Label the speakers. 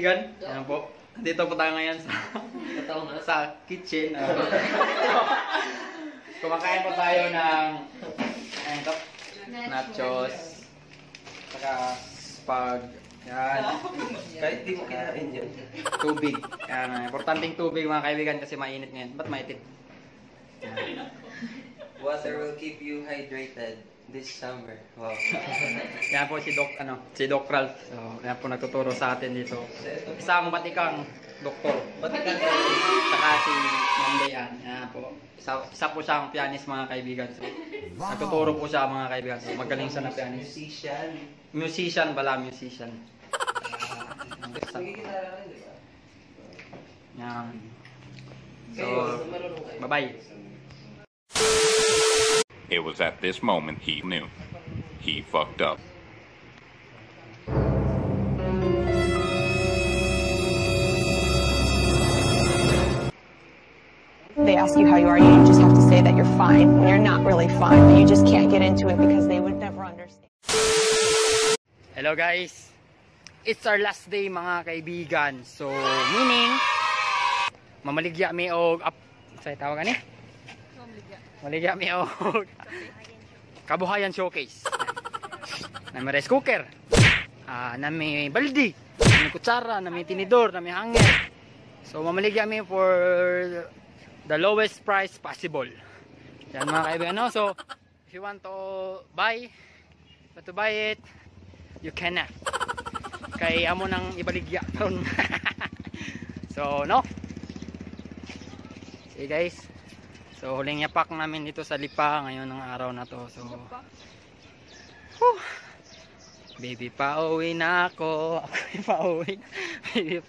Speaker 1: kaibigan. Ayan po. Dito po tayo ngayon sa kitchen. Kumakain po tayo ng nachos. Saka spag. Yan.
Speaker 2: Kahit di mo kinain yun.
Speaker 1: Tubig. Yan. Importanteng tubig mga kaibigan kasi mainit ngayon. Ba't mainit?
Speaker 2: Water will keep you hydrated this summer. Wow.
Speaker 1: Yan po si Doc Ralph. So, yan po nagtuturo sa atin dito. Isang batikang doktor.
Speaker 2: Batikan
Speaker 1: Saka si Ma'am Dayan. Yan po. Isa po siyang pianist mga kaibigan. So, nagtuturo po siya mga kaibigan. So, magaling siya na pianist.
Speaker 2: musician.
Speaker 1: Musician pala, musician.
Speaker 2: Nagigitara rin, di ba?
Speaker 1: Yan. So,
Speaker 2: Kayo, marunong kayo.
Speaker 1: bye-bye.
Speaker 3: It was at this moment he knew. He fucked up.
Speaker 4: They ask you how you are, you just have to say that you're fine when you're not really fine, but you just can't get into it because they would never understand.
Speaker 1: Hello guys. It's our last day mga kaibigan. So, meaning mamaligya mi og say tawag ani? Maligya mi og kabuhayan showcase. Na may rice cooker. Na may baldi, na may kutsara, na may tinidor, na may hanger. So, mamaligya mi for the lowest price possible. Yan mga kaibigan, no? So, if you want to buy it, you cannot. Kay amo nang ibaligya karon. So, no? See guys. So, huling yapak namin dito sa Lipa ngayon ng araw na to. So, baby, pauwi na ako. Ako pauwi. Baby,